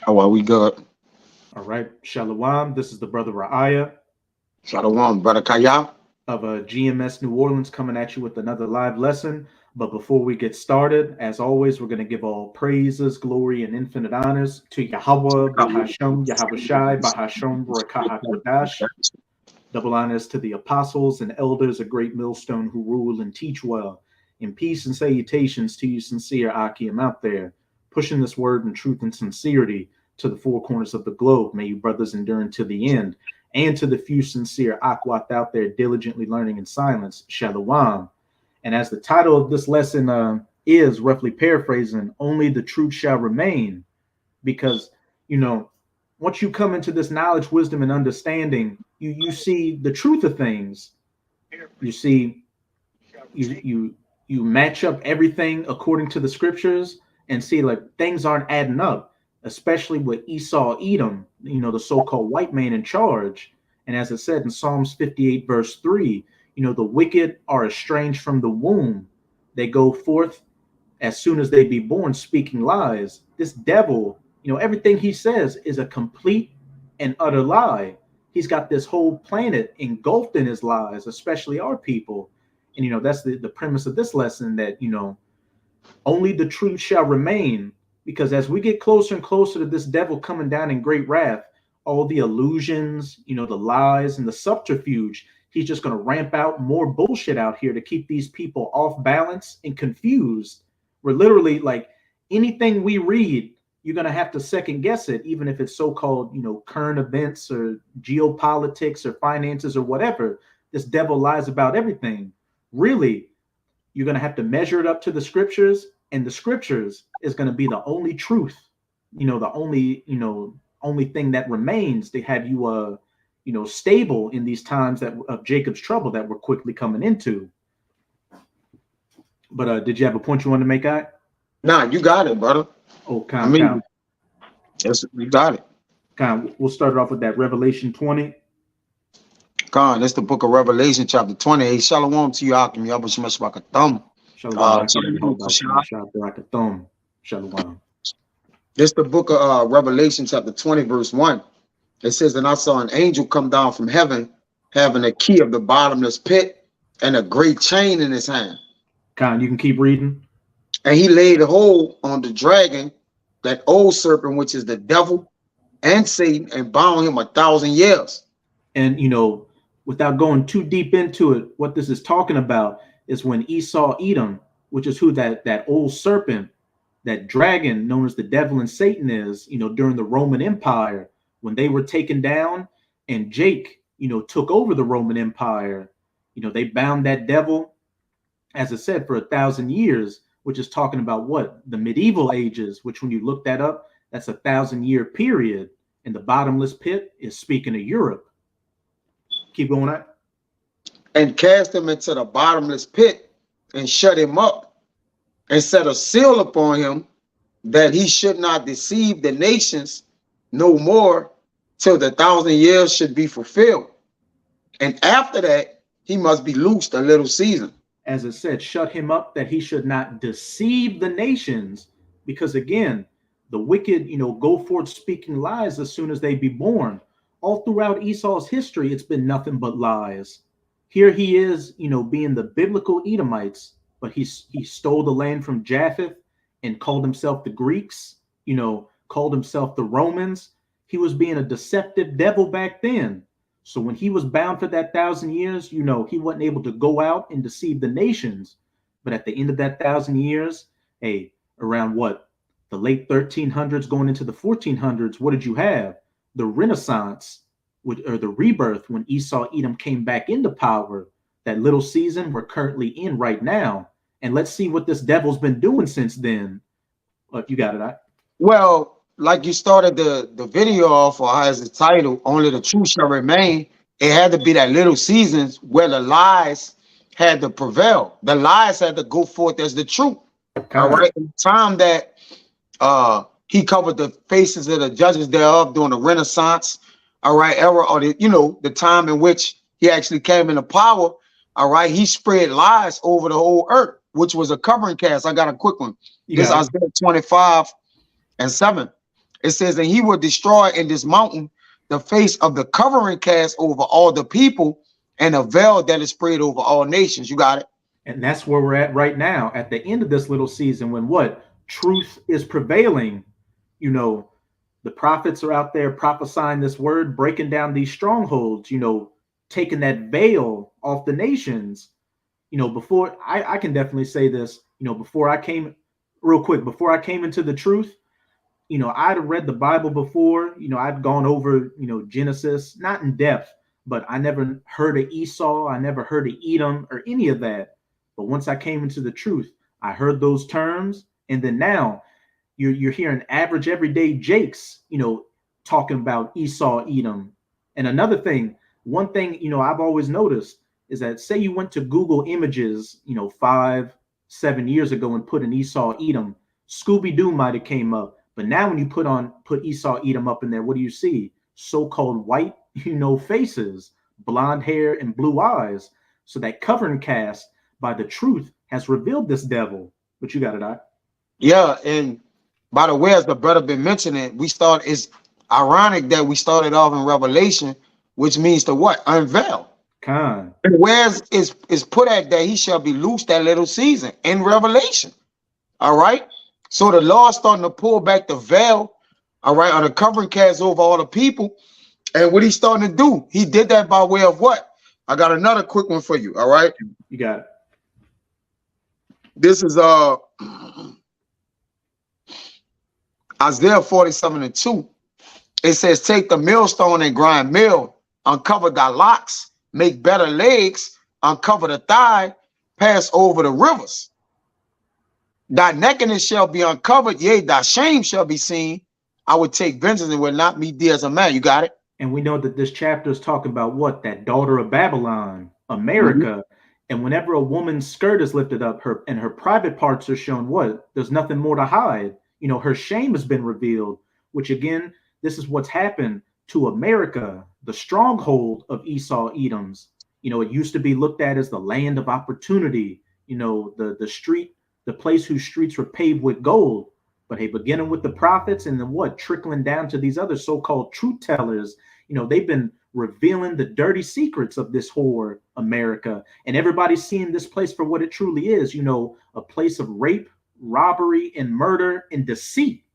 How are we good? All right, Shalom. This is the brother Ra'aya Shalom, brother Kaya. of GMS New Orleans coming at you with another live lesson. But before we get started, as always, we're going to give all praises, glory, and infinite honors to Yahweh, Bahasham, Yahweh Shai, Bahasham, Rakahat Wadash. Double honors to the apostles and elders of Great Millstone who rule and teach well. In peace and salutations to you sincere Akim out there, pushing this word in truth and sincerity to the four corners of the globe. May you brothers endure until the end. And to the few sincere Akwat out there diligently learning in silence, Shalom. And as the title of this lesson is, roughly paraphrasing, only the truth shall remain. Because, you know, once you come into this knowledge, wisdom, and understanding, you see the truth of things. You see, you match up everything according to the scriptures and see like things aren't adding up, especially with Esau, Edom, the so-called white man in charge. And as it said in Psalms 58, verse 3, the wicked are estranged from the womb. They go forth as soon as they be born, speaking lies. This devil, everything he says is a complete and utter lie. He's got this whole planet engulfed in his lies, especially our people. And that's the premise of this lesson, that only the truth shall remain. Because as we get closer and closer to this devil coming down in great wrath, all the illusions, the lies and the subterfuge, he's just going to ramp out more bullshit out here to keep these people off balance and confused. We're literally like anything we read, you're going to have to second guess it, even if it's so-called, current events or geopolitics or finances or whatever. This devil lies about everything. Really, you're going to have to measure it up to the scriptures, and the scriptures is going to be the only truth, the only thing that remains to have you, stable in these times of Jacob's trouble that we're quickly coming into. But did you have a point you wanted to make, guy? Nah, you got it, brother. Oh, count. Yes, you got it. We'll start it off with that Revelation 20. Con, that's the book of Revelation, chapter 20. Hey, shalom to you, Akim. Yahweh Shemash Bakatham. Shalom. This the book of Revelation, chapter 20, verse 1. It says, and I saw an angel come down from heaven, having a key of the bottomless pit and a great chain in his hand. Con, you can keep reading. And he laid hold on the dragon, that old serpent, which is the devil and Satan, and bound him 1,000 years. And, without going too deep into it, what this is talking about is when Esau, Edom, which is who that old serpent, that dragon known as the devil and Satan is, during the Roman Empire, when they were taken down and Jake, took over the Roman Empire, they bound that devil, as it said, for 1,000 years, which is talking about what? The medieval ages, which when you look that up, that's 1,000-year period. And the bottomless pit is speaking of Europe. Keep going on. And cast him into the bottomless pit and shut him up and set a seal upon him, that he should not deceive the nations no more till the 1,000 years should be fulfilled. And after that, he must be loosed a little season. As it said, shut him up that he should not deceive the nations. Because again, the wicked, go forth speaking lies as soon as they be born. All throughout Esau's history, it's been nothing but lies. Here he is, being the biblical Edomites, but he stole the land from Japheth and called himself the Greeks, called himself the Romans. He was being a deceptive devil back then. So when he was bound for that 1,000 years, he wasn't able to go out and deceive the nations. But at the end of that 1,000 years, around what? The late 1300s going into the 1400s, what did you have? The Renaissance, or the rebirth, when Esau, Edom came back into power. That little season we're currently in right now. And let's see what this devil's been doing since then. You got it, right? Well, like you started the video off, or as the title, only the truth shall remain. It had to be that little seasons where the lies had to prevail. The lies had to go forth as the truth. All right. In the time that he covered the faces of the judges thereof during the Renaissance, all right, era, or the time in which he actually came into power, all right, he spread lies over the whole earth, which was a covering cast. I got a quick one. This Isaiah 25:7. It says, and he will destroy in this mountain the face of the covering cast over all the people and a veil that is spread over all nations. You got it? And that's where we're at right now at the end of this little season when what? Truth is prevailing. You know, the prophets are out there prophesying this word, breaking down these strongholds, you know, taking that veil off the nations. You know, before I can definitely say this, you know, before I came into the truth, you know, I'd read the Bible before, you know, I'd gone over, you know, Genesis, not in depth, but I never heard of Esau. I never heard of Edom or any of that. But once I came into the truth, I heard those terms. And then now you're hearing average everyday Jakes, you know, talking about Esau, Edom. And another thing, one thing, you know, I've always noticed is that say you went to Google Images, you know, 5-7 years ago and put in Esau, Edom, Scooby-Doo might have came up. But now when you put Esau, Edom up in there, what do you see? So-called white, you know, faces, blonde hair and blue eyes. So that covering cast by the truth has revealed this devil. But you got it, Doc. Yeah, and by the way, as the brother been mentioning, it's ironic that we started off in Revelation, which means to what? Unveil. Con. And where's is put at that he shall be loosed that little season in Revelation. All right. So the Lord's starting to pull back the veil, all right, or the covering cast over all the people. And what he's starting to do, he did that by way of what? I got another quick one for you. All right. You got it. This is Isaiah 47:2. It says, take the millstone and grind meal, uncover thy locks, make better legs, uncover the thigh, pass over the rivers. Thy nakedness shall be uncovered, yea, thy shame shall be seen. I would take vengeance and will not meet thee as a man. You got it? And we know that this chapter is talking about what? That daughter of Babylon, America. Mm-hmm. And whenever a woman's skirt is lifted up, her private parts are shown, what? There's nothing more to hide. You know, her shame has been revealed, which again, this is what's happened to America, the stronghold of Esau, Edoms. You know, it used to be looked at as the land of opportunity, you know, the place whose streets were paved with gold. But hey, beginning with the prophets and then what? Trickling down to these other so-called truth tellers, you know, they've been revealing the dirty secrets of this whore, America. And everybody's seeing this place for what it truly is, you know, a place of rape, robbery, and murder and deceit.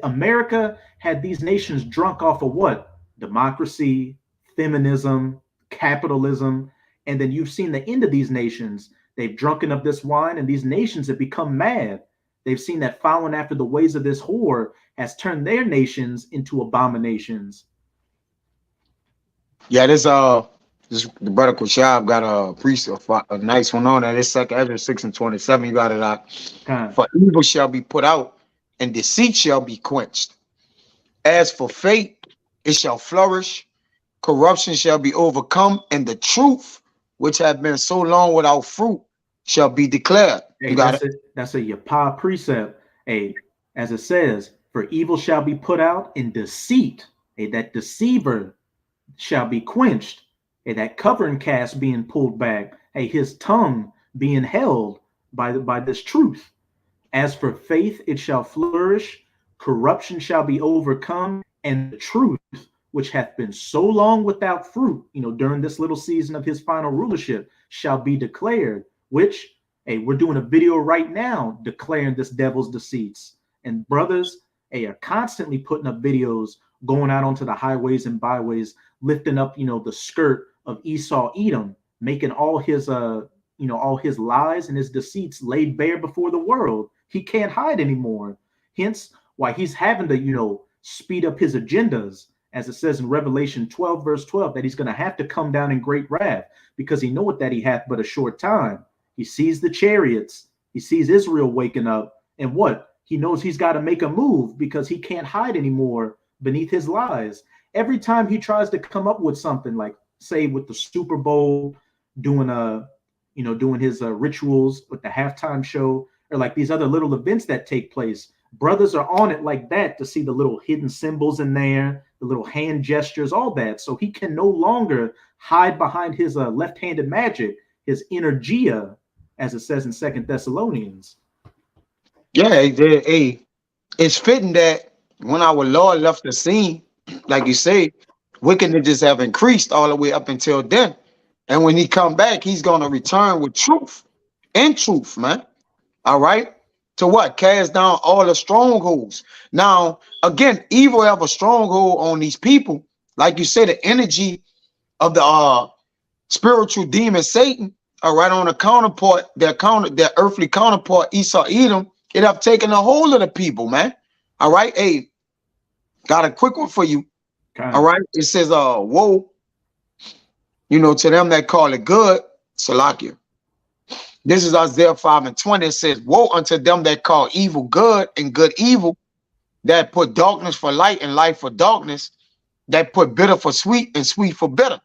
America had these nations drunk off of what? Democracy, feminism, capitalism. And then you've seen the end of these nations. They've drunken up this wine and these nations have become mad. They've seen that following after the ways of this whore has turned their nations into abominations. Yeah, this the brother Kushab got a nice one on that. It's 2 Ezra 6:27. You got it out. For evil shall be put out, and deceit shall be quenched. As for faith, it shall flourish. Corruption shall be overcome, and the truth, which had been so long without fruit, shall be declared. Hey, you got it. That's a Yapa precept. Hey, as it says, for evil shall be put out, and deceit, hey, that deceiver shall be quenched. Hey, that covering cast being pulled back. Hey, his tongue being held by this truth. As for faith, it shall flourish. Corruption shall be overcome, and the truth, which hath been so long without fruit, you know, during this little season of his final rulership, shall be declared. Which, hey, we're doing a video right now declaring this devil's deceits. And brothers, hey, are constantly putting up videos, going out onto the highways and byways, lifting up, you know, the skirt of Esau, Edom, making all his, all his lies and his deceits laid bare before the world. He can't hide anymore. Hence why he's having to, you know, speed up his agendas, as it says in Revelation 12, verse 12, that he's going to have to come down in great wrath, because he knoweth that he hath but a short time. He sees the chariots. He sees Israel waking up. And what? He knows he's got to make a move because he can't hide anymore beneath his lies. Every time he tries to come up with something, like say with the Super Bowl, doing his rituals with the halftime show, or like these other little events that take place, brothers are on it like that to see the little hidden symbols in there, the little hand gestures, all that. So he can no longer hide behind his left-handed magic, his energia, as it says in 2 Thessalonians. Yeah, it's fitting that when our Lord left the scene, like you say, wickedness have increased all the way up until then. And when he come back, he's gonna return with truth and truth, man. All right. To what? Cast down all the strongholds. Now, again, evil have a stronghold on these people. Like you said, the energy of the spiritual demon Satan, all right, on the counterpart, their earthly counterpart, Esau Edom, it have taken a hold of the people, man. All right. Hey, got a quick one for you. All right. It says, woe, to them that call it good, Salakia. This is Isaiah 5:20. It says, woe unto them that call evil good and good evil, that put darkness for light and light for darkness, that put bitter for sweet and sweet for bitter.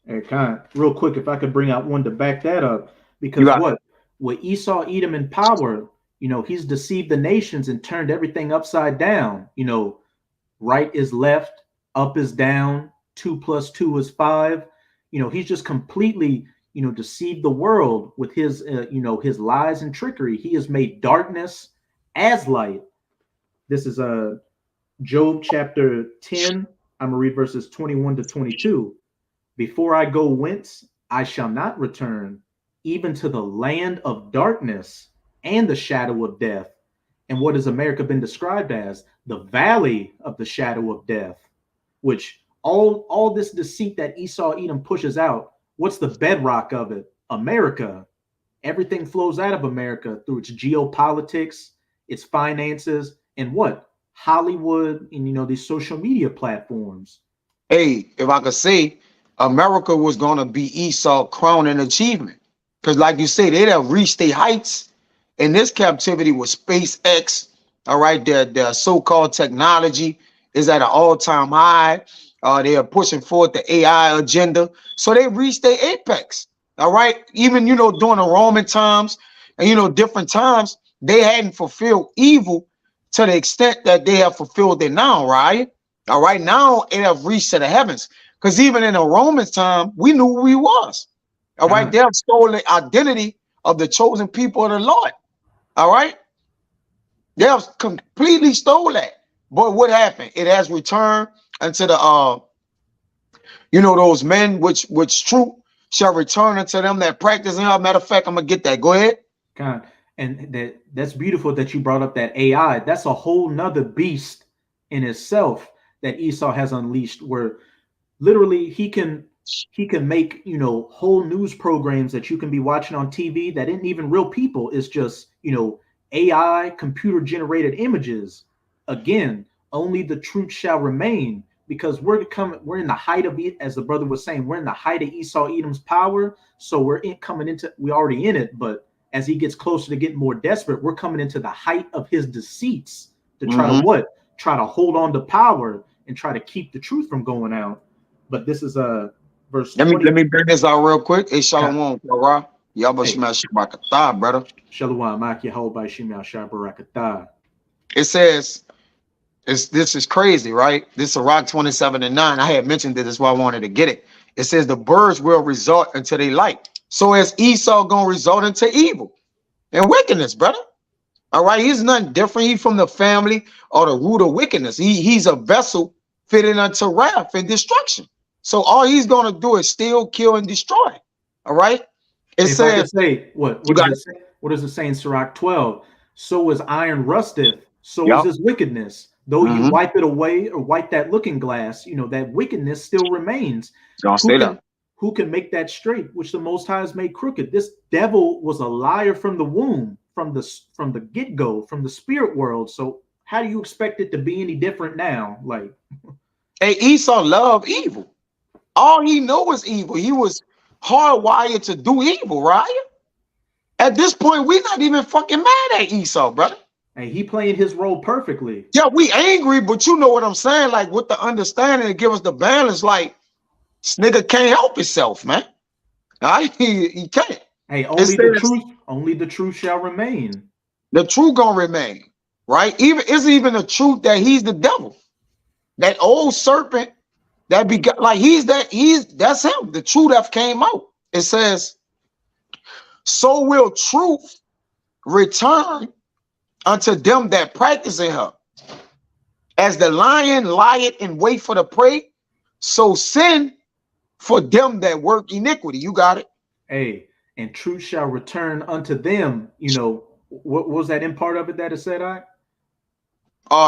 Hey, Khan, real quick, if I could bring out one to back that up, because with Esau Edom in power, he's deceived the nations and turned everything upside down. Right is left, up is down, 2 + 2 is 5. He's just completely deceived the world with his his lies and trickery. He has made darkness as light. This is Job chapter 10. I'm gonna read verses 21 to 22. Before I go whence, I shall not return, even to the land of darkness and the shadow of death. And what has America been described as? The valley of the shadow of death, which all this deceit that Esau Edom pushes out, what's the bedrock of it? America. Everything flows out of America through its geopolitics, its finances, and what? Hollywood and these social media platforms. Hey, if I could say, America was going to be Esau crowning achievement. Because like you say, they'd have reached their heights in this captivity with SpaceX. All right, their so-called technology is at an all-time high. They are pushing forward the AI agenda. So they reached their apex. All right. Even, during the Roman times and, different times, they hadn't fulfilled evil to the extent that they have fulfilled it now. Right. All right. Now it have reached to the heavens, because even in the Roman time, we knew who he was. All right. They have stolen the identity of the chosen people of the Lord. All right. They have completely stole that. But what happened? It has returned unto the those men which true shall return unto them that practice. Matter of fact, I'm gonna get that. Go ahead. God, and that's beautiful that you brought up that AI. That's a whole nother beast in itself that Esau has unleashed, where literally he can make whole news programs that you can be watching on TV that isn't even real people. It's just AI computer generated images. Again, only the truth shall remain, because we're in the height of it, as the brother was saying, we're in the height of Esau Edom's power. So we're already in it, but as he gets closer to getting more desperate, we're coming into the height of his deceits to try to hold on to power and try to keep the truth from going out. But this is verse 20. Let me bring this out real quick. Hey, Shalom, Torah. Yabba Shema Shabakatah, brother. Shalom, Maki Haubai Shema Shabarakatah. It says, this is crazy, right? This is Sirach 27:9. I had mentioned this, that's why I wanted to get it. It says the birds will resort into their light. So is Esau gonna resort into evil and wickedness, brother? All right, he's nothing different. He's from the family or the root of wickedness. He's a vessel fitted unto wrath and destruction. So all he's gonna do is steal, kill, and destroy. All right. It says, what does it say in Sirach 12? So as iron rusteth, so is his wickedness. Though you wipe it away or wipe that looking glass, that wickedness still remains. Who can make that straight, which the Most High has made crooked? This devil was a liar from the womb, from the get-go, from the spirit world. So how do you expect it to be any different now? Like, hey, Esau loved evil. All he knows is evil. He was hardwired to do evil, right? At this point, we're not even fucking mad at Esau, brother. Hey, he playing his role perfectly. Yeah, we angry, but you know what I'm saying? Like, with the understanding to give us the balance, like, this nigga can't help himself, man. All right? He can't. Hey, only the truth shall remain. The truth gonna remain, right? It's even the truth that he's the devil. That old serpent that begot, like that's him. The truth that came out. It says, so will truth return unto them that practice in her. As the lion lieth in wait for the prey, so sin for them that work iniquity. You got it. Hey, and truth shall return unto them. What was that in part of it that it said?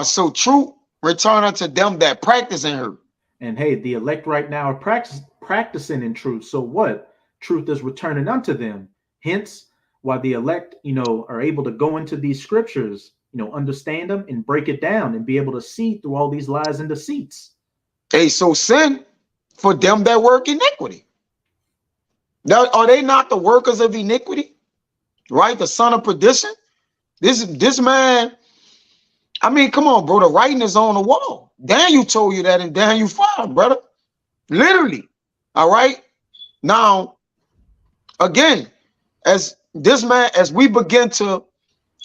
So truth return unto them that practice in her. And hey, the elect right now are practicing in truth. So what? Truth is returning unto them. Hence, why the elect, are able to go into these scriptures, understand them and break it down and be able to see through all these lies and deceits. Hey, so sin for them that work iniquity. Now, are they not the workers of iniquity? Right? The son of perdition? This man, I mean, come on, bro. The writing is on the wall. Daniel told you that in Daniel 5, brother. Literally. All right. Now, again, as we begin to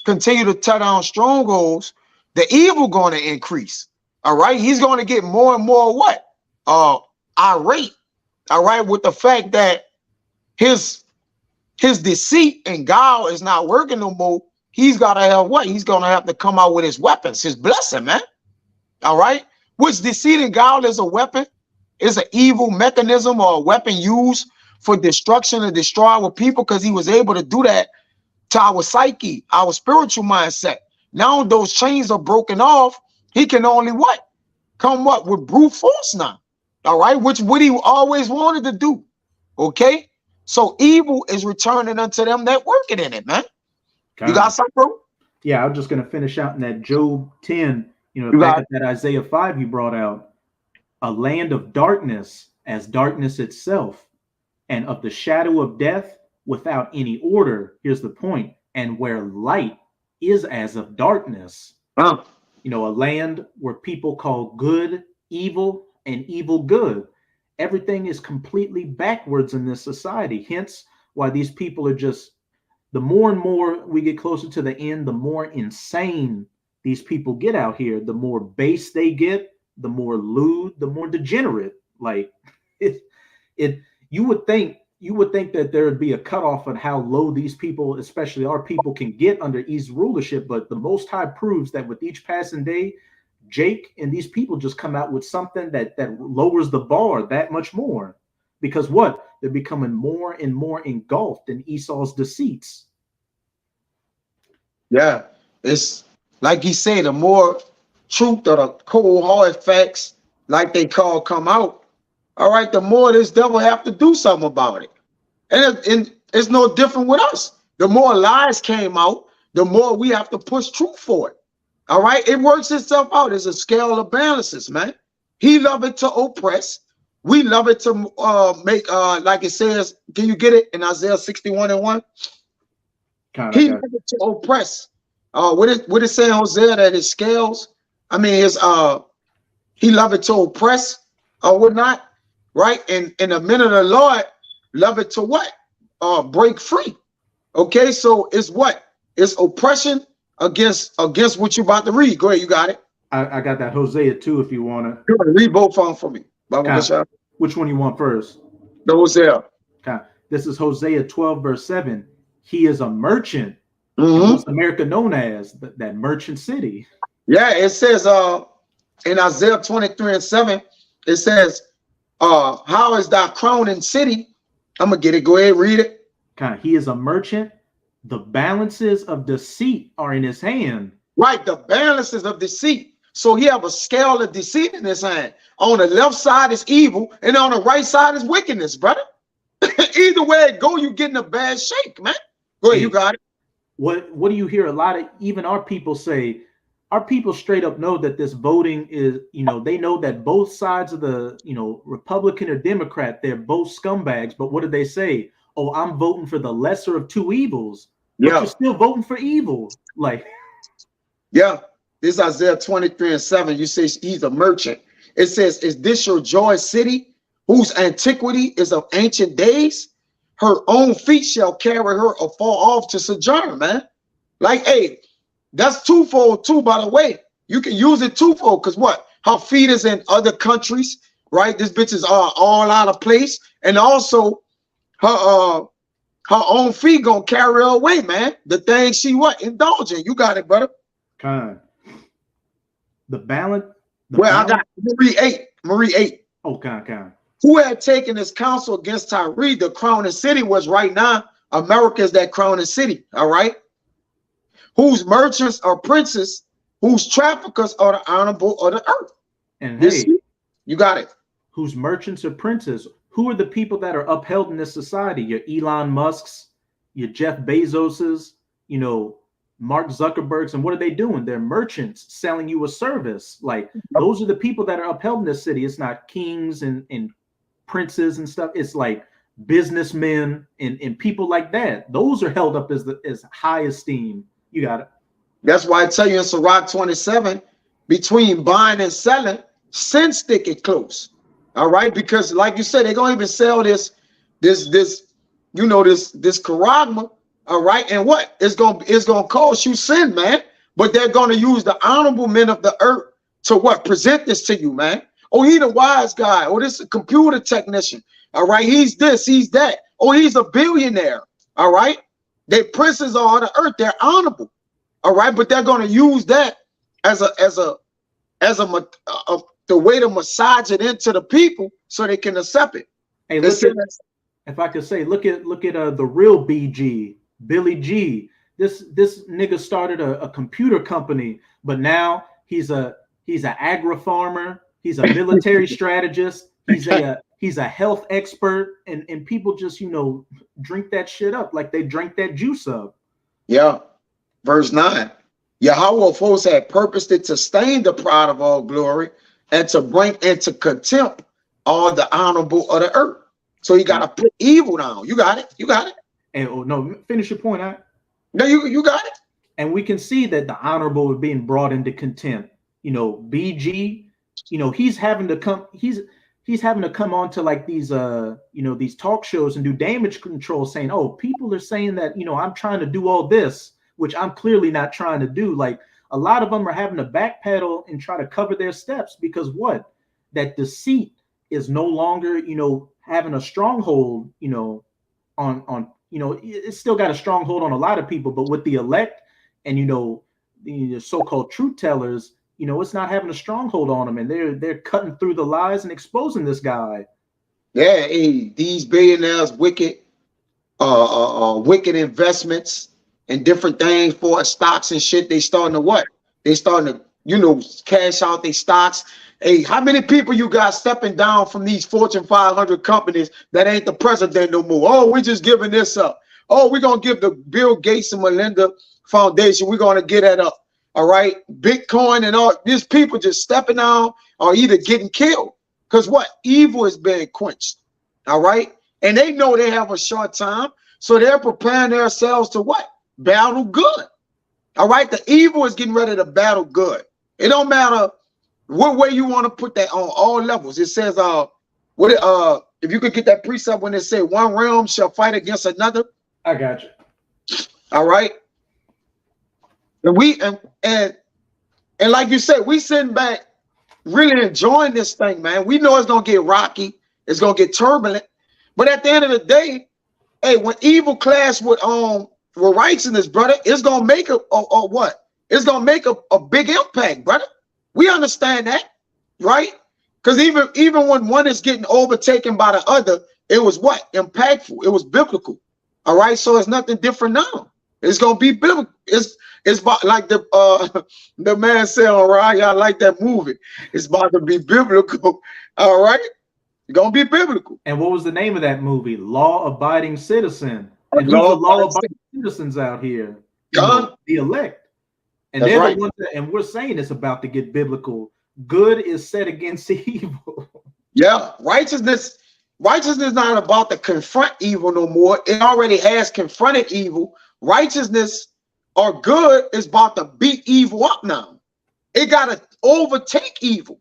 continue to tear down strongholds, the evil going to increase. All right. He's going to get more and more what? Irate. All right. With the fact that his deceit and guile is not working no more. He's got to have what? He's going to have to come out with his weapons, his blessing, man. All right. Which deceit and guile is a weapon. It's an evil mechanism or a weapon used for destruction and destroy our people, because he was able to do that to our psyche, our spiritual mindset. Now those chains are broken off. He can only what? Come what? With brute force now. All right. Which what he always wanted to do. Okay. So evil is returning unto them that working in it, man. You got something, bro? Yeah, I'm just going to finish out in that Job 10, back at that Isaiah 5 you brought out. A land of darkness as darkness itself, and of the shadow of death without any order. Here's the point. And where light is as of darkness. A land where people call good evil and evil good. Everything is completely backwards in this society. Hence why these people are just, the more and more we get closer to the end, the more insane these people get out here, the more base they get, the more lewd, the more degenerate. Like you would think that there would be a cutoff on how low these people, especially our people, can get under East rulership. But the Most High proves that with each passing day, Jake and these people just come out with something that lowers the bar that much more. Because what? They're becoming more and more engulfed in Esau's deceits. Yeah. It's like he said, the more truth or the cold hard facts, like they call, come out, all right, the more this devil have to do something about it. And it's no different with us. The more lies came out, the more we have to push truth for it. All right, it works itself out. It's a scale of balances, man. He love it to oppress. We love it to make like it says. Can you get it in Isaiah 61:1? He love it to oppress. What it say in Hosea that his scales? I mean, his he love it to oppress or whatnot, right? And in the minute of the Lord, love it to what? Break free. Okay, so it's what? It's oppression against what you about to read. Go ahead, you got it. I got that Hosea too, if you want to read both of them for me. Which one you want first? The Hosea. Okay. This is Hosea 12 verse 7. He is a merchant. What's America known as? That merchant city. Yeah, it says in Isaiah 23:7, it says, how is thy crowning city? I'm gonna get it. Go ahead, read it. Okay. He is a merchant. The balances of deceit are in his hand. Right, the balances of deceit. So he have a scale of deceit in his hand. On the left side is evil, and on the right side is wickedness, brother. Either way it go, you get in a bad shake, man. Go ahead, you got it. What do you hear a lot of, even our people say, our people straight up know that this voting is, they know that both sides of the, Republican or Democrat, they're both scumbags. But what do they say? Oh, I'm voting for the lesser of two evils. But you're still voting for evil. Like, yeah, this is Isaiah 23:7. You say he's a merchant. It says, is this your joy city, whose antiquity is of ancient days? Her own feet shall carry her afar off to sojourn, man. Like, hey, that's twofold too, by the way. You can use it twofold, because what? Her feet is in other countries, right? This bitch is all out of place. And also her own feet gonna carry her away, man. The thing she what? Indulging. You got it, brother. The balance, The Well, I bound. got Marie 8. Marie 8. Okay. Who had taken his counsel against Tyre, the crowning city, was right now America's that crowning city. All right. Whose merchants are princes, whose traffickers are the honorable of the earth. And This, hey, you got it. whose merchants are princes? Who are the people that are upheld in this society? Your Elon Musks, your Jeff Bezoses, you know, Mark Zuckerbergs, and what are they doing? They're merchants selling you a service. Like those are the people that are upheld in this city. It's not kings and princes and stuff. It's like businessmen and people like that. Those are held up as high esteem. You got it. That's why I tell you in Sirach 27, between buying and selling, sin stick it close. All right, because like you said, they're gonna even sell this charagma. All right, and what? It's gonna cost you sin, man. But they're gonna use the honorable men of the earth to what? Present this to you, man. Oh, he the wise guy. Oh, this is a computer technician. All right, he's this, he's that. Oh, he's a billionaire. All right, they princes are on the earth. They're honorable. All right, but they're gonna use that as the way to massage it into the people so they can accept it. Hey, if I could say, look at the real BG, Billy G. This nigga started a computer company, but now he's an agri farmer. He's a military strategist. He's a health expert, and people just drink that shit up like they drink that juice up. Yeah, verse 9. Yahweh of hosts had purposed it to stain the pride of all glory and to bring into contempt all the honorable of the earth. So you got to put evil down. You got it. You got it. And no, finish your point. No, you got it. And we can see that the honorable is being brought into contempt. BG, he's having to come. He's having to come on to like these these talk shows and do damage control, saying, "Oh, people are saying that I'm trying to do all this, which I'm clearly not trying to do." Like a lot of them are having to backpedal and try to cover their steps because what? That deceit is no longer having a stronghold on it's still got a stronghold on a lot of people, but with the elect and the so-called truth tellers, it's not having a stronghold on them, and they're cutting through the lies and exposing this guy. Yeah, hey, these billionaires wicked investments and different things for stocks and shit. They starting to what? They starting to cash out their stocks. Hey, how many people you got stepping down from these Fortune 500 companies that ain't the president no more? Oh, we're just giving this up. Oh, we're going to give the Bill Gates and Melinda Foundation. We're going to get that up. All right. Bitcoin and all these people just stepping down or either getting killed. Because what? Evil is being quenched. All right. And they know they have a short time. So they're preparing themselves to what? Battle good. All right. The evil is getting ready to battle good. It don't matter what way you want to put that on all levels. It says, if you could get that precept when it say one realm shall fight against another. I got you. All right. And like you said, we sitting back really enjoying this thing, man. We know it's gonna get rocky, it's gonna get turbulent. But at the end of the day, hey, when evil clash with righteousness, brother, it's gonna make what? It's gonna make a big impact, brother. We understand that, right? Because even when one is getting overtaken by the other, it was what? Impactful. It was biblical. All right. So it's nothing different now. It's gonna be biblical. It's about like the man said, all right, I like that movie. It's about to be biblical. All right. It's gonna be biblical. And what was the name of that movie? Law Abiding Citizen. And who's the law abiding citizens out here? The elect. And that's they're right. The ones and we're saying it's about to get biblical. Good is set against evil. Yeah, righteousness not about to confront evil no more. It already has confronted evil. Righteousness or good is about to beat evil up now. It got to overtake evil.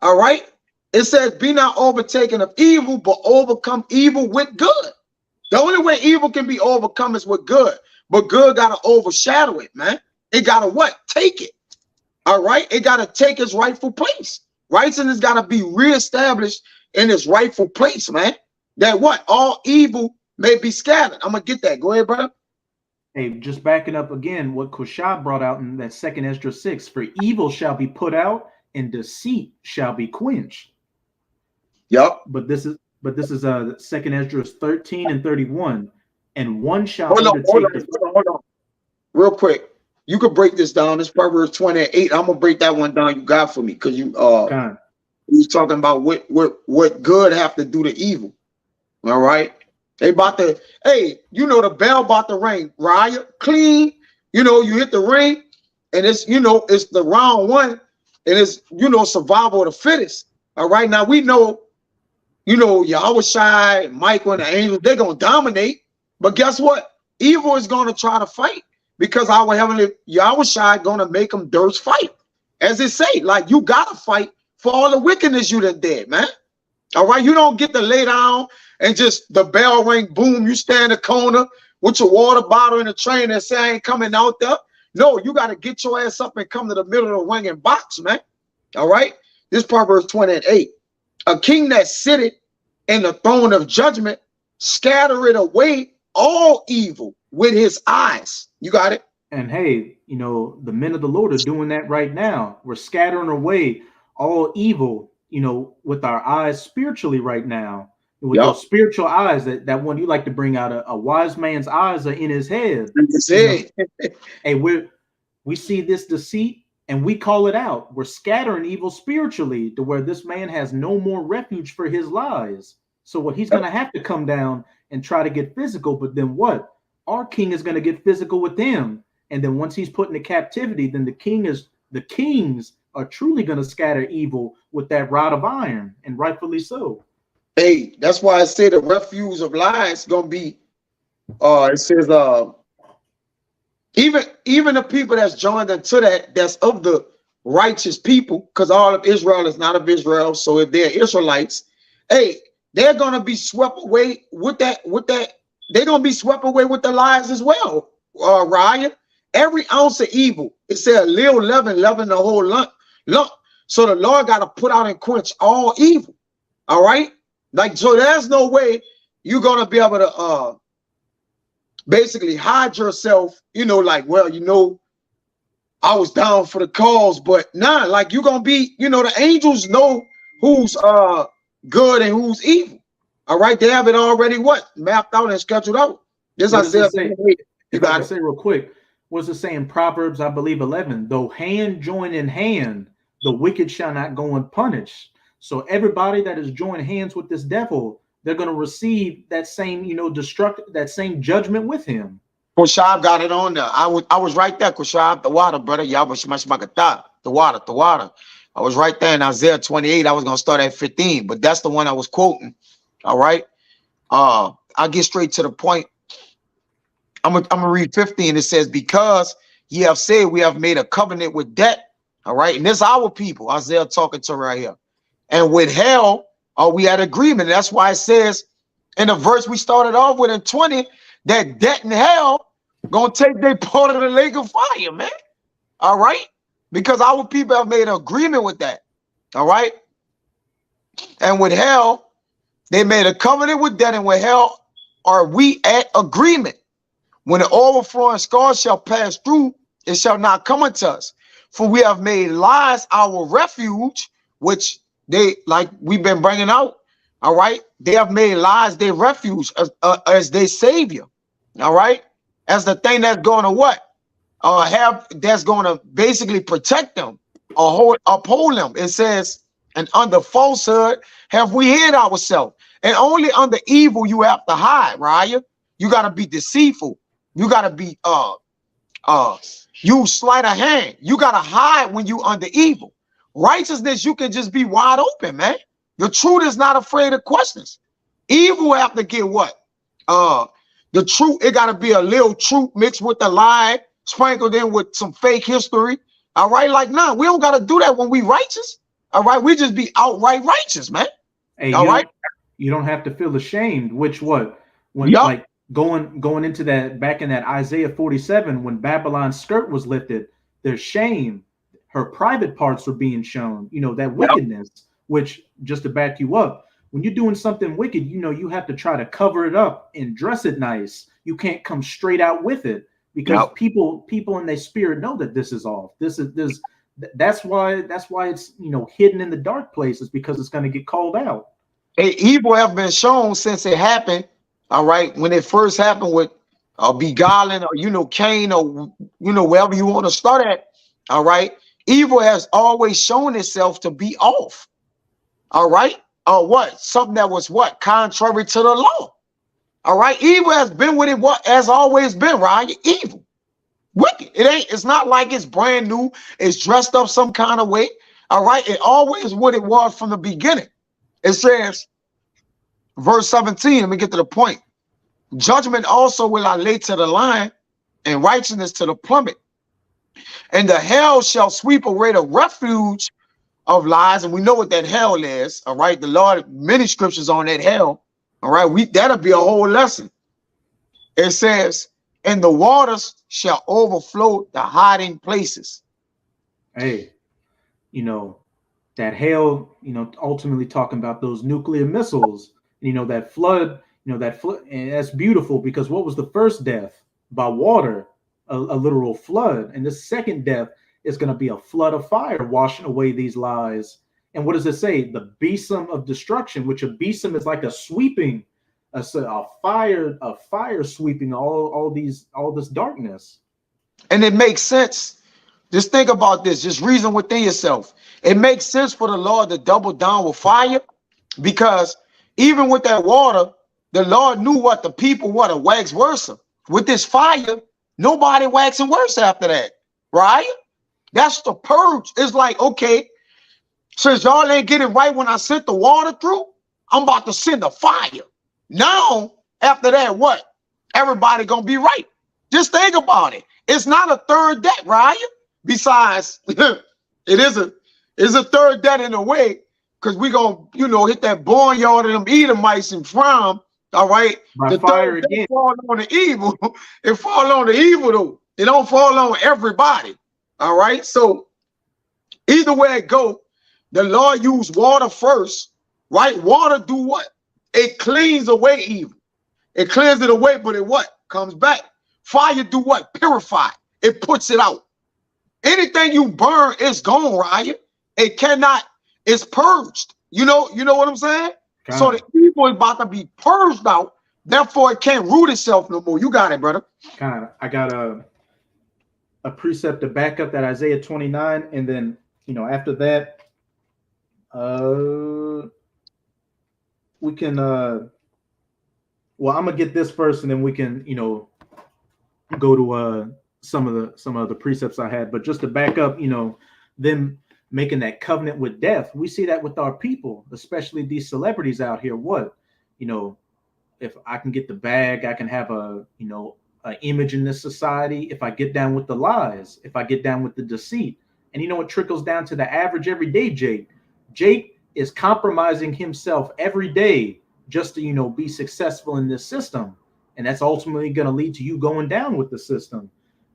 All right. It says, be not overtaken of evil, but overcome evil with good. The only way evil can be overcome is with good. But good got to overshadow it, man. It got to what? Take it. All right. It got to take its rightful place. Righteousness got to be reestablished in its rightful place, man. That what? All evil may be scattered. I'm going to get that. Go ahead, brother. Hey, just backing up again, what Kushab brought out in that second Esdras 6, for evil shall be put out and deceit shall be quenched. Yep. But this is 2nd Ezra 13 and 31. And one shall Hold on, undertake hold on. Real quick. You could break this down. This Proverbs 28. I'm gonna break that one down you got for me, because you he's talking about what good have to do to evil. All right. They about to, hey, the bell about to ring, Raya, clean. You hit the ring, and it's it's the round one, and it's survival of the fittest. All right. Now we know, Yahushua, Michael, and the angels, they're gonna dominate. But guess what? Evil is gonna try to fight, because our heavenly Yahushua gonna make them dirts fight. As it say, like, you gotta fight for all the wickedness you done did, man. All right, you don't get to lay down and just the bell ring, boom, you stand in the corner with your water bottle in the train and say, I ain't coming out there. No, you got to get your ass up and come to the middle of the ring and box, man. All right, this Proverbs 28. A king that sitteth in the throne of judgment scattereth away all evil with his eyes. You got it? And hey, the men of the Lord are doing that right now. We're scattering away all evil, with our eyes spiritually right now. With those spiritual eyes, that one you like to bring out, a wise man's eyes are in his head. Hey, we see this deceit and we call it out. We're scattering evil spiritually to where this man has no more refuge for his lies. So what he's going to have to come down and try to get physical. But then what? Our king is going to get physical with him. And then once he's put into captivity, then the kings are truly going to scatter evil with that rod of iron, and rightfully so. Hey, that's why I say the refuge of lies gonna be. It says even the people that's joined into that's of the righteous people, because all of Israel is not of Israel. So if they're Israelites, hey, they're gonna be swept away with that. They're gonna be swept away with the lies as well. Ryan, every ounce of evil, it said little leaven the whole lump. So the Lord got to put out and quench all evil. All right. Like, so there's no way you're going to be able to basically hide yourself, like, well, I was down for the cause, but nah, like, you're going to be, the angels know who's good and who's evil. All right. They have it already mapped out and scheduled out. This I said. You got to say real quick. What's it say in Proverbs, I believe 11? Though hand join in hand, the wicked shall not go unpunished. So everybody that is joined hands with this devil, they're going to receive that same, that same judgment with him. Kushab got it on there. I was right there, Kushab, the water, brother. The water. I was right there in Isaiah 28. I was going to start at 15, but that's the one I was quoting. All right. I'll get straight to the point. I'm gonna read 15. It says, because ye have said we have made a covenant with debt. All right. And this our people, Isaiah talking to right here. And with hell, we had agreement. And that's why it says in the verse we started off with in 20, that debt and hell gonna take their part of the lake of fire, man. All right. Because our people have made an agreement with that. All right. And with hell, they made a covenant with debt, and with hell are we at agreement. When the overflowing scars shall pass through, it shall not come unto us. For we have made lies our refuge, which they, like we've been bringing out. All right. They have made lies their refuge as their savior. All right. As the thing that's going to what? That's going to basically protect them or uphold them. It says, and under falsehood have we hid ourselves. And only under evil you have to hide, Raya. You got to be deceitful. You got to be you sleight of hand. You got to hide when you under evil. Righteousness, you can just be wide open, man. The truth is not afraid of questions. Evil have to get what? The truth, it got to be a little truth mixed with the lie, sprinkled in with some fake history. All right, like, nah, we don't got to do that when we righteous. All right, we just be outright righteous, man. Hey, all right. You don't have to feel ashamed, which what? When like going into that, back in that Isaiah 47, when Babylon's skirt was lifted, there's shame. Her private parts were being shown, that wickedness, which, just to back you up, when you're doing something wicked, you have to try to cover it up and dress it nice. You can't come straight out with it because people in their spirit know that this is off. This That's why it's, you know, hidden in the dark places, because it's going to get called out. Evil have been shown since it happened. All right, when it first happened with beguiling, or Cain, or wherever you want to start at. All right, evil has always shown itself to be off. All right, what something that was contrary to the law. All right, evil has been with it. What has always been, right? Evil, wicked. It's not like it's brand new. It's dressed up some kind of way. All right, it always what it was from the beginning. It says, verse 17. Let me get to the point. Judgment also will I lay to the lion, and righteousness to the plummet. And the hell shall sweep away the refuge of lies. And we know what that hell is. All right, the Lord, many scriptures on that hell. All right, that'll be a whole lesson. It says, and the waters shall overflow the hiding places. Hey, that hell, ultimately talking about those nuclear missiles, that flood, and that's beautiful, because what was the first death? By water, a literal flood. And the second death is going to be a flood of fire washing away these lies. And what does it say? The besom of destruction, which a besom is like a sweeping, a fire sweeping all this darkness. And it makes sense. Just think about this. Just reason within yourself. It makes sense for the Lord to double down with fire, because even with that water, the Lord knew what the people want to wax worse. With this fire, nobody waxing worse after that, right? That's the purge. It's like, okay, since y'all ain't getting right when I sent the water through, I'm about to send the fire. Now, after that, what? Everybody gonna be right. Just think about it. It's not a third death, right? Besides, it's a third death in a way, because we gonna, hit that barnyard of them Edomites and frown. All right. By the fire third again. Fall on the evil. It fall on the evil though. It don't fall on everybody. All right. So either way it go, the Lord used water first, right? Water do what? It cleans away evil. It cleans it away, but it what? Comes back. Fire do what? Purify. It puts it out. Anything you burn is gone, right? It cannot, it's purged. You know what I'm saying? So the evil is about to be purged out. Therefore, it can't root itself no more. You got it, brother. I got a precept to back up that Isaiah 29, and then after that, we can well, I'm gonna get this first, and then we can go to some of the precepts I had. But just to back up, them making that covenant with death, we see that with our people, especially these celebrities out here. What, if I can get the bag, I can have an image in this society. If I get down with the lies, if I get down with the deceit, and it trickles down to the average everyday Jake. Jake is compromising himself every day just to be successful in this system, and that's ultimately going to lead to you going down with the system.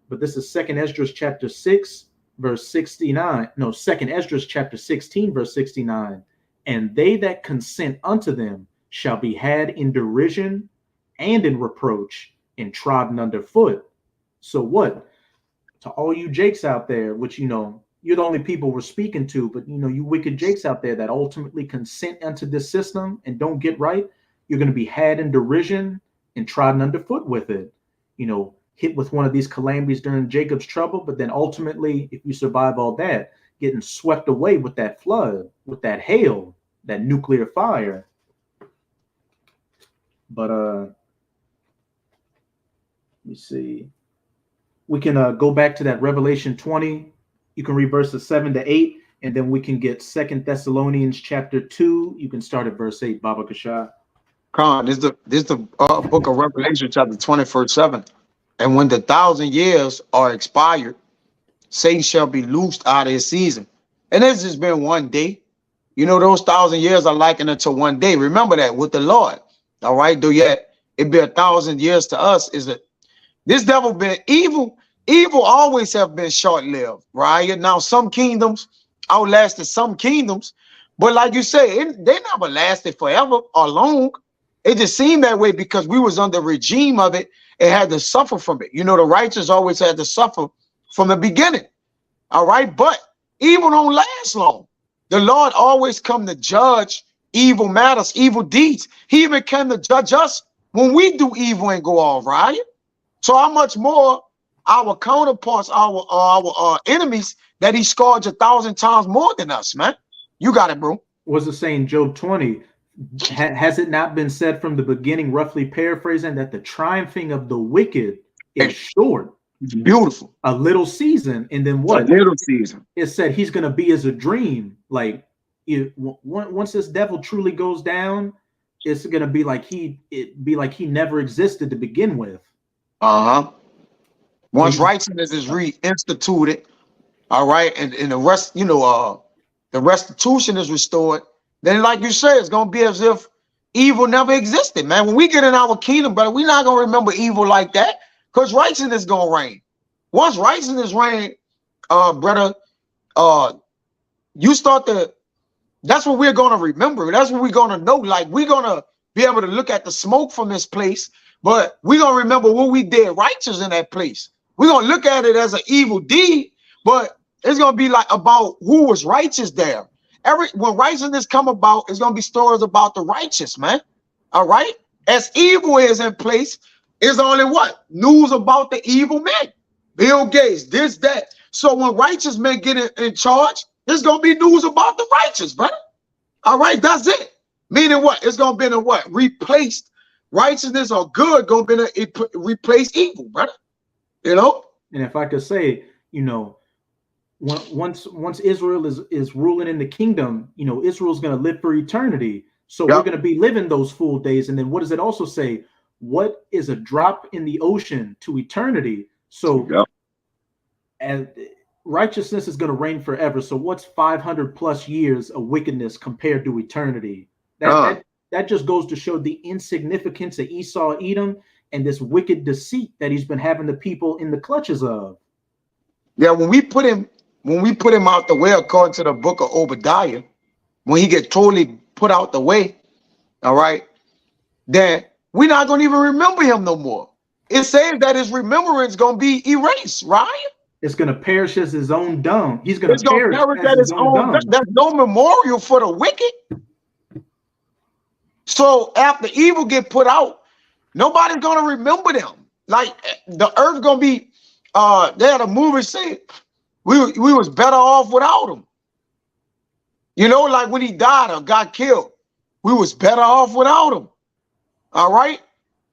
But this is 2nd Esdras chapter 6. Verse 69, no, 2nd Esdras chapter 16, verse 69. And they that consent unto them shall be had in derision and in reproach and trodden underfoot. So what? To all you Jakes out there, which you're the only people we're speaking to, but you wicked Jakes out there that ultimately consent unto this system and don't get right, you're going to be had in derision and trodden underfoot with it. Hit with one of these calamities during Jacob's trouble, but then ultimately, if you survive all that, getting swept away with that flood, with that hail, that nuclear fire. But let me see. We can go back to that Revelation 20. You can read verses 7 to 8, and then we can get 2 Thessalonians chapter 2. You can start at verse 8, Baba Kashai. This is the book of Revelation, chapter 20, verse 7. And when the 1,000 years are expired, Satan shall be loosed out of his season. And it's just been one day. Those 1,000 years are likened unto one day. Remember that with the Lord. All right. Though yet it be 1,000 years to us. This devil been evil. Evil always have been short-lived, right? Now some kingdoms outlasted some kingdoms, but like you say, they never lasted forever or long. It just seemed that way because we was under the regime of it. It had to suffer from it. The righteous always had to suffer from the beginning. All right. But Evil don't last long. The Lord always come to judge evil matters, evil deeds. He even came to judge us when we do evil and go all right. So how much more our counterparts, our enemies, that he scourged 1,000 times more than us, man. You got it, bro. Was it saying Job 20? Has it not been said from the beginning, roughly paraphrasing, that the triumphing of the wicked is short? Beautiful. A little season, and then what? A little season. It said he's going to be as a dream. Like, once this devil truly goes down, it's going to be like he never existed to begin with. Once righteousness is reinstituted, all right, and the rest, the restitution is restored, then like you said, it's gonna be as if evil never existed, man. When we get in our kingdom, brother, we're not gonna remember evil like that, because righteousness is gonna reign. Once righteousness reign, brother, you start to, that's what we're gonna remember. That's what we're gonna know. Like, we're gonna be able to look at the smoke from this place, but we're gonna remember what we did righteous in that place. We're gonna look at it as an evil deed, but it's gonna be like about who was righteous there. When righteousness come about, it's gonna be stories about the righteous, man. All right. As evil is in place, is only what? News about the evil men. Bill Gates, this, that. So when righteous men get in charge, there's gonna be news about the righteous, brother. All right, that's it. Meaning what? It's gonna be in what? Replaced righteousness or good gonna be replace evil, brother. And if I could say, once Israel is ruling in the kingdom, Israel's going to live for eternity. So we're going to be living those full days. And then what does it also say? What is a drop in the ocean to eternity? So and righteousness is going to reign forever. So what's 500 plus years of wickedness compared to eternity? That just goes to show the insignificance of Esau, Edom, and this wicked deceit that he's been having the people in the clutches of. Yeah, when we put him out the way, according to the book of Obadiah, when he gets totally put out the way, all right, then we're not going to even remember him no more. It says that his remembrance going to be erased, right? It's going to perish as his own dung. He's going to perish as his own dung. There's no memorial for the wicked. So after evil get put out, nobody's going to remember them. Like, the earth going to be, they had a movie saying, we was better off without him. Like when he died or got killed, we was better off without him. All right?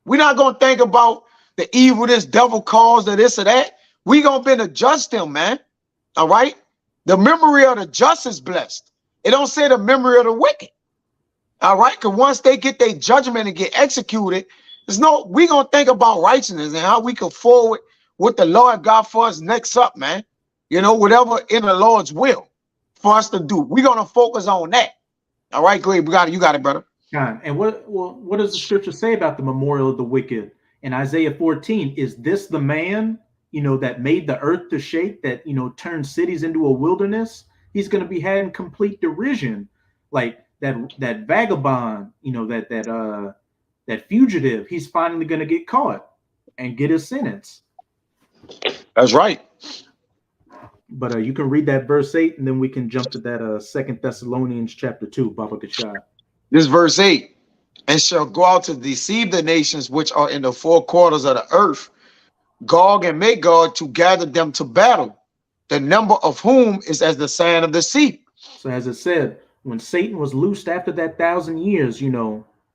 We're not going to think about the evil this devil caused or this or that. We going to be to judge them, man. All right? The memory of the just is blessed. It don't say the memory of the wicked. All right? Because once they get their judgment and get executed, we going to think about righteousness and how we can forward what the Lord got for us next up, man. Whatever in the Lord's will for us to do. We're going to focus on that. All right, go ahead. You got it, brother. And what does the scripture say about the memorial of the wicked? In Isaiah 14, is this the man, that made the earth to shake, that, turned cities into a wilderness? He's going to be had in complete derision. Like that vagabond, that fugitive, he's finally going to get caught and get his sentence. That's right. But you can read that verse 8, and then we can jump to that 2 Thessalonians chapter 2, Baba Kashai. This verse 8, and shall go out to deceive the nations which are in the four quarters of the earth, Gog and Magog, to gather them to battle, the number of whom is as the sand of the sea. So as it said, when Satan was loosed after that 1,000 years,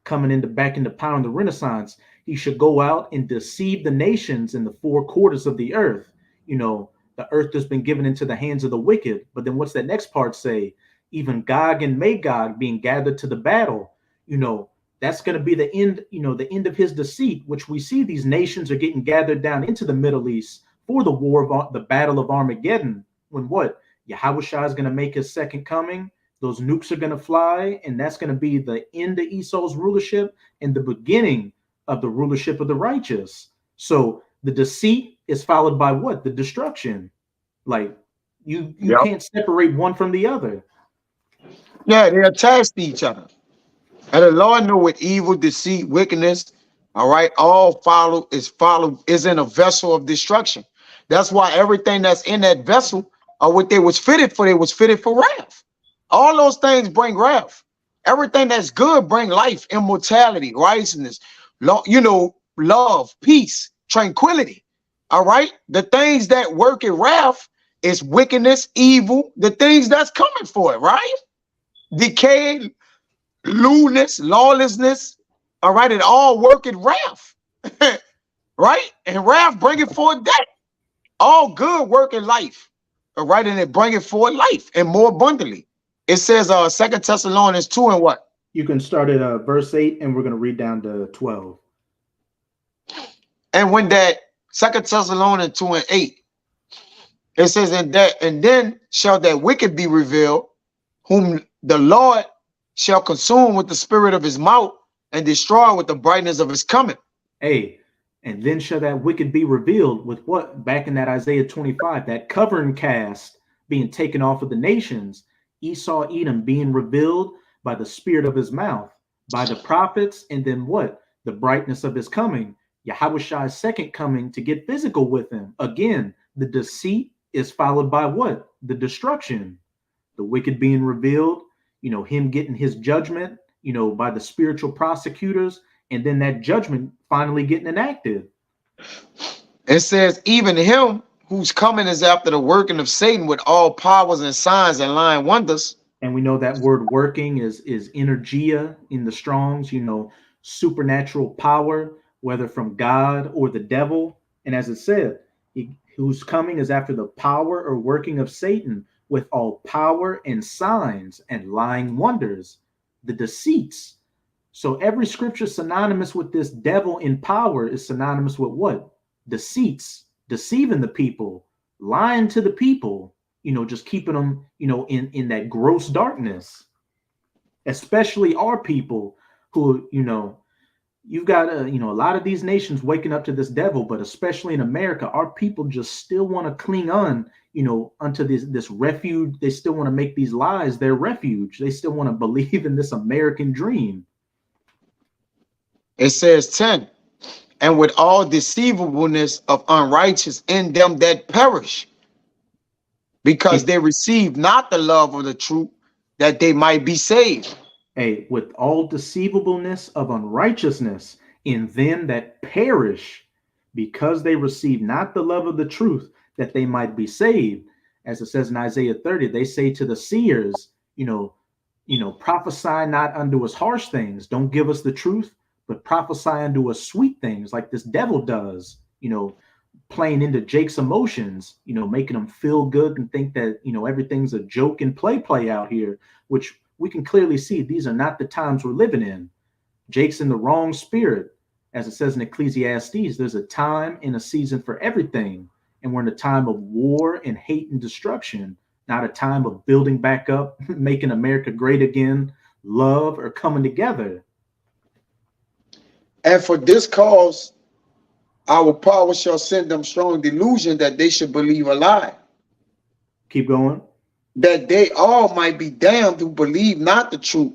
coming back into power in the Renaissance, he should go out and deceive the nations in the four quarters of the earth. The earth has been given into the hands of the wicked. But then what's that next part say? Even Gog and Magog being gathered to the battle. That's going to be the end, the end of his deceit, which we see these nations are getting gathered down into the Middle East for the the battle of Armageddon. When what? Yahushua is going to make his second coming. Those nukes are going to fly, and that's going to be the end of Esau's rulership and the beginning of the rulership of the righteous. So the deceit is followed by what? The destruction. Like you can't separate one from the other. Yeah, they attached to each other. And the Lord knew with evil, deceit, wickedness, all right, all is in a vessel of destruction. That's why everything that's in that vessel or what they was fitted for wrath. All those things bring wrath. Everything that's good bring life, immortality, righteousness, love, peace, tranquility. All right. The things that work in wrath is wickedness, evil, the things that's coming for it, right? Decay, lewdness, lawlessness. All right. It all work in wrath. Right? And wrath bringing forth death. All good work in life. All right. And it bringing forth life and more abundantly. It says 2 Thessalonians 2 and what? You can start at verse 8 and we're going to read down to 12. And when that 2 Thessalonians 2 and 8, it says, and then shall that wicked be revealed, whom the Lord shall consume with the spirit of his mouth and destroy with the brightness of his coming. Hey, and then shall that wicked be revealed with what? Back in that Isaiah 25, that covering cast being taken off of the nations, Esau, Edom being revealed by the spirit of his mouth, by the prophets, and then what? The brightness of his coming, Yahushai's second coming to get physical with him. Again, the deceit is followed by what? The destruction. The wicked being revealed, him getting his judgment, by the spiritual prosecutors, and then that judgment finally getting enacted. It says, even him whose coming is after the working of Satan with all powers and signs and lying wonders. And we know that word working is energia in the Strongs, supernatural power, whether from God or the devil. And as it said, whose coming is after the power or working of Satan with all power and signs and lying wonders, the deceits. So every scripture synonymous with this devil in power is synonymous with what? Deceits, deceiving the people, lying to the people, just keeping them, in that gross darkness, especially our people who, you've got, a lot of these nations waking up to this devil, but especially in America, our people just still want to cling on, unto this refuge. They still want to make these lies their refuge. They still want to believe in this American dream. It says 10, and with all deceivableness of unrighteous in them that perish, because they receive not the love of the truth, that they might be saved. Hey, with all deceivableness of unrighteousness in them that perish, because they receive not the love of the truth, that they might be saved. As it says in Isaiah 30, they say to the seers, prophesy not unto us harsh things. Don't give us the truth, but prophesy unto us sweet things, like this devil does, playing into Jake's emotions, making him feel good and think that, everything's a joke and play out here, which we can clearly see these are not the times we're living in. Jake's in the wrong spirit. As it says in Ecclesiastes, there's a time and a season for everything. And we're in a time of war and hate and destruction, not a time of building back up, making America great again, love, or coming together. And for this cause, our power shall send them strong delusion that they should believe a lie. Keep going. That they all might be damned who believe not the truth,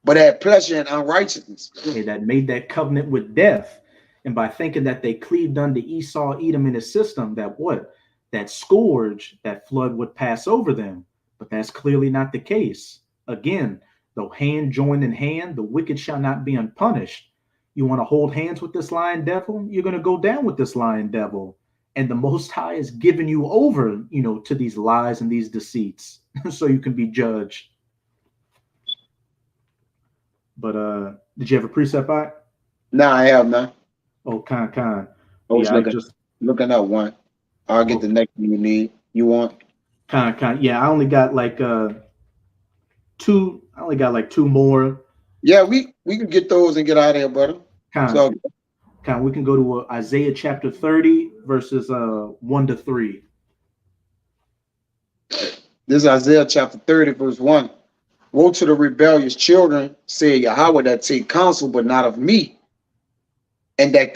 but had pleasure in unrighteousness. Okay, that made that covenant with death. And by thinking that they cleaved unto Esau, Edom in his system, that scourge, that flood would pass over them. But that's clearly not the case. Again, though hand joined in hand, the wicked shall not be unpunished. You want to hold hands with this lying devil? You're going to go down with this lying devil. And the Most High is giving you over, to these lies and these deceits so you can be judged. But did you have a precept back? No, I have not. Oh, Khan. I was looking at one. I'll get the next one you need. You want? Khan. Yeah, I only got like two. I only got like two more. Yeah, we can get those and get out of here, brother. Khan, we can go to Isaiah chapter 30, verses 1 to 3. This is Isaiah chapter 30, verse 1. Woe to the rebellious children, said Yahweh, that take counsel, but not of me, and that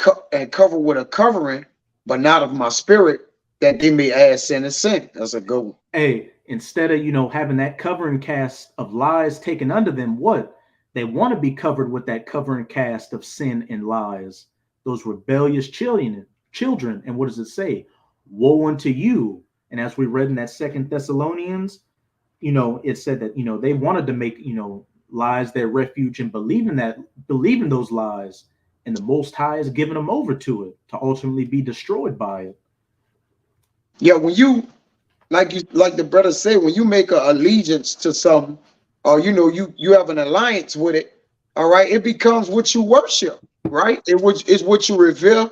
cover with a covering, but not of my spirit, that they may add sin and sin. That's a good one. Hey, instead of having that covering cast of lies taken under them, what? They want to be covered with that covering cast of sin and lies. Those rebellious children. And what does it say? Woe unto you. And as we read in that Second Thessalonians, it said that they wanted to make lies their refuge and believing those lies, and the Most High is giving them over to it to ultimately be destroyed by it. Yeah, when you like the brother said, when you make an allegiance to something, or you have an alliance with it, all right, it becomes what you worship, right? It's what you revere,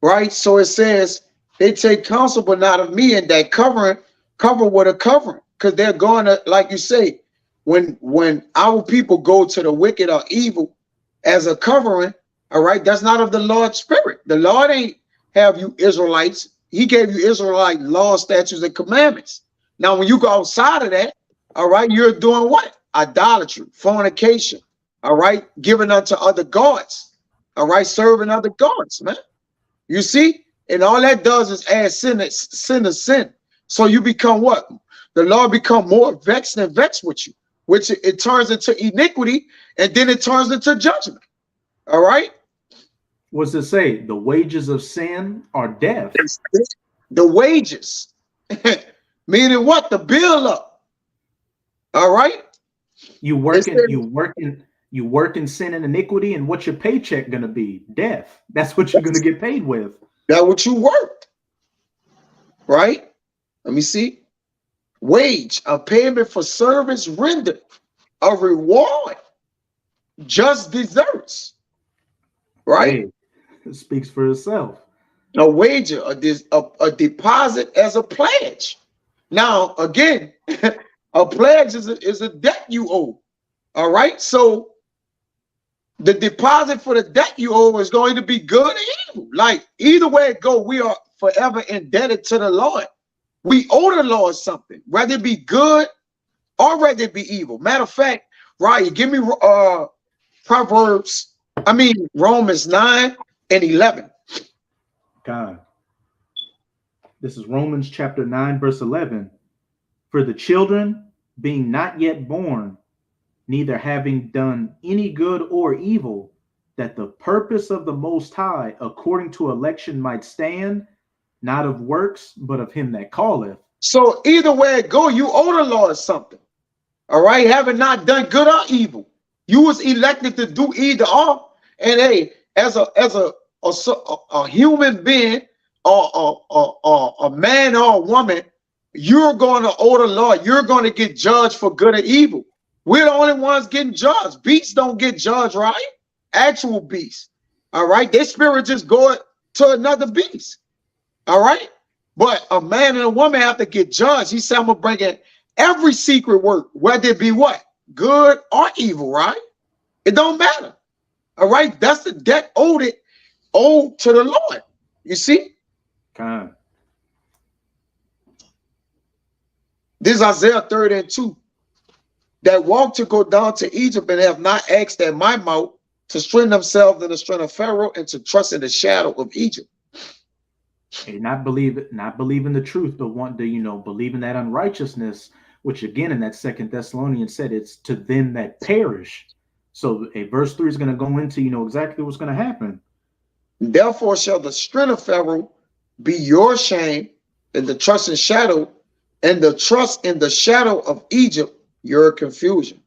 right? So it says they take counsel, but not of me, and that cover with a covering, because they're going to, like you say, when our people go to the wicked or evil as a covering, all right, that's not of the Lord's spirit. The Lord ain't have you Israelites. He gave you Israelite laws, statutes, and commandments. Now, when you go outside of that, all right, you're doing what? Idolatry, fornication, all right, giving unto other gods, all right, serving other gods, man. You see? And all that does is add sin to sin. So you become what? The Lord become more vexed and vexed with you, which it turns into iniquity, and then it turns into judgment. All right? What's it say? The wages of sin are death. The wages. Meaning what? The bill up. All right? You work in sin and iniquity, and what's your paycheck gonna be? Death. That's what you're gonna get paid with. That's what you worked. Right? Let me see. Wage, a payment for service rendered, a reward, just deserts. Right? Hey, it speaks for itself. A wager, a deposit as a pledge. Now, again, a pledge is a debt you owe. All right? So the deposit for the debt you owe is going to be good or evil. Like, either way it go, we are forever indebted to the Lord. We owe the Lord something, whether it be good or whether it be evil. Matter of fact, right, give me Romans 9 and 11. God. This is Romans chapter 9, verse 11. For the children, being not yet born, neither having done any good or evil, that the purpose of the Most High, according to election, might stand, not of works, but of him that calleth. So either way it go, you owe the Lord something. All right, having not done good or evil, you was elected to do either or. And hey, as a human being, or a man or a woman, you're going to owe the Lord. You're going to get judged for good or evil. We're the only ones getting judged. Beasts don't get judged, right? Actual beasts. All right, their spirit just go to another beast. All right, but a man and a woman have to get judged. He said, I'm gonna bring in every secret work, whether it be what? Good or evil, right? It don't matter. All right, that's the debt owed to the Lord. You see? God. This is Isaiah 30:2. That walk to go down to Egypt and have not asked at my mouth to strengthen themselves in the strength of Pharaoh and to trust in the shadow of Egypt. And not believing the truth, but want to, believing that unrighteousness, which again in that Second Thessalonians said it's to them that perish. So verse 3 is going to go into, exactly what's going to happen. Therefore shall the strength of Pharaoh be your shame, and the trust in shadow, and the trust in the shadow of Egypt, your confusion.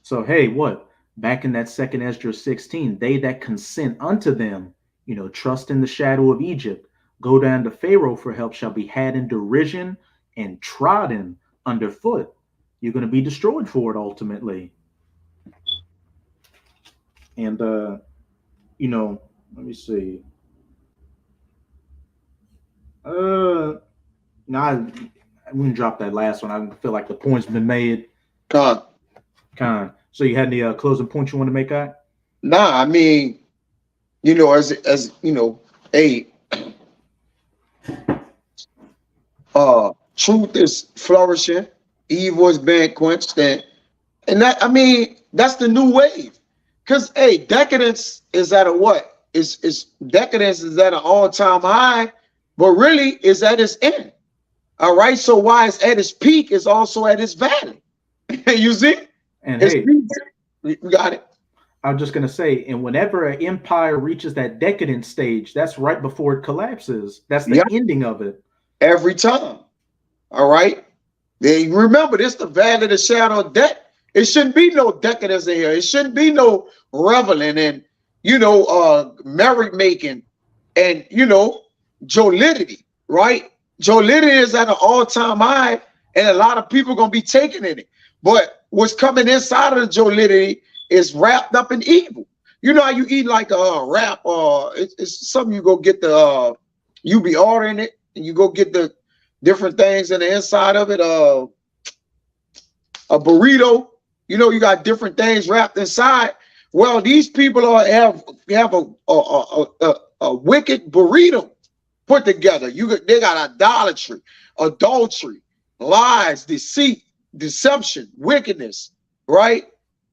So, hey, what? Back in that second Esdras 16, they that consent unto them, trust in the shadow of Egypt, go down to Pharaoh for help, shall be had in derision and trodden underfoot. You're going to be destroyed for it ultimately. And, let me see. No, I wouldn't drop that last one. I feel like the point's been made. Con. So you had any closing points you want to make, guy? Nah, I mean, as truth is flourishing, evil is being quenched, and that, I mean, that's the new wave. Because decadence is at a what? Decadence is at an all-time high, but really is at its end. All right. So why it's at its peak is also at its valley. You see? And we got it. I was just gonna say, and whenever an empire reaches that decadent stage, that's right before it collapses. That's the ending of it. Every time. All right. Then remember, this the valley of the shadow of death. It shouldn't be no decadence in here. It shouldn't be no reveling and merry making and jollity, right? Jollity is at an all-time high, and a lot of people gonna be taking in it. But what's coming inside of the jollity is wrapped up in evil. You know how you eat like a wrap, or it's something you go get the you be ordering it, and you go get the different things in the inside of it. A burrito, you got different things wrapped inside. Well, these people have a wicked burrito put together. They got idolatry, adultery, lies, deceit, deception, wickedness, right?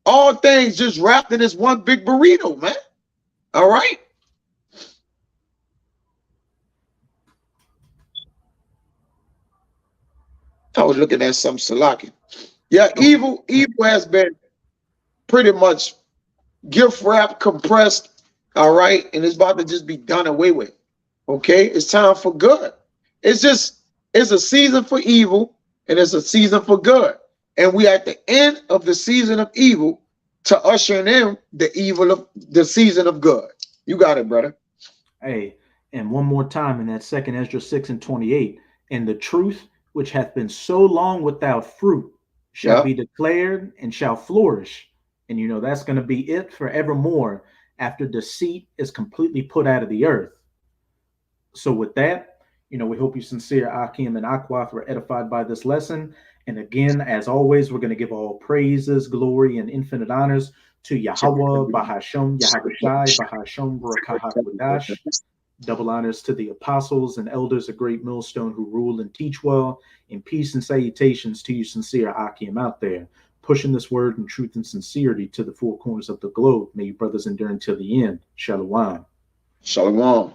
All things just wrapped in this one big burrito, man. All right. I was looking at some Salaki. Yeah, evil has been pretty much gift wrapped, compressed, all right, and it's about to just be done away with. Okay, it's time for good. It's a season for evil and it's a season for good. And we at the end of the season of evil to usher in the season of good. You got it, brother. Hey, and one more time in that 2nd Ezra 6:28, and the truth which hath been so long without fruit shall be declared and shall flourish. And that's going to be it forevermore after deceit is completely put out of the earth. So with that, we hope you sincere Akim and Akwath were edified by this lesson. And again, as always, we're going to give all praises, glory, and infinite honors to Yahweh, Bahasham, Yahawashi, Bahasham, Barakah. Double honors to the apostles and elders of Great Millstone who rule and teach well. And peace and salutations to you sincere Akim out there, pushing this word in truth and sincerity to the four corners of the globe. May you brothers endure until the end. Shalom. Shalom.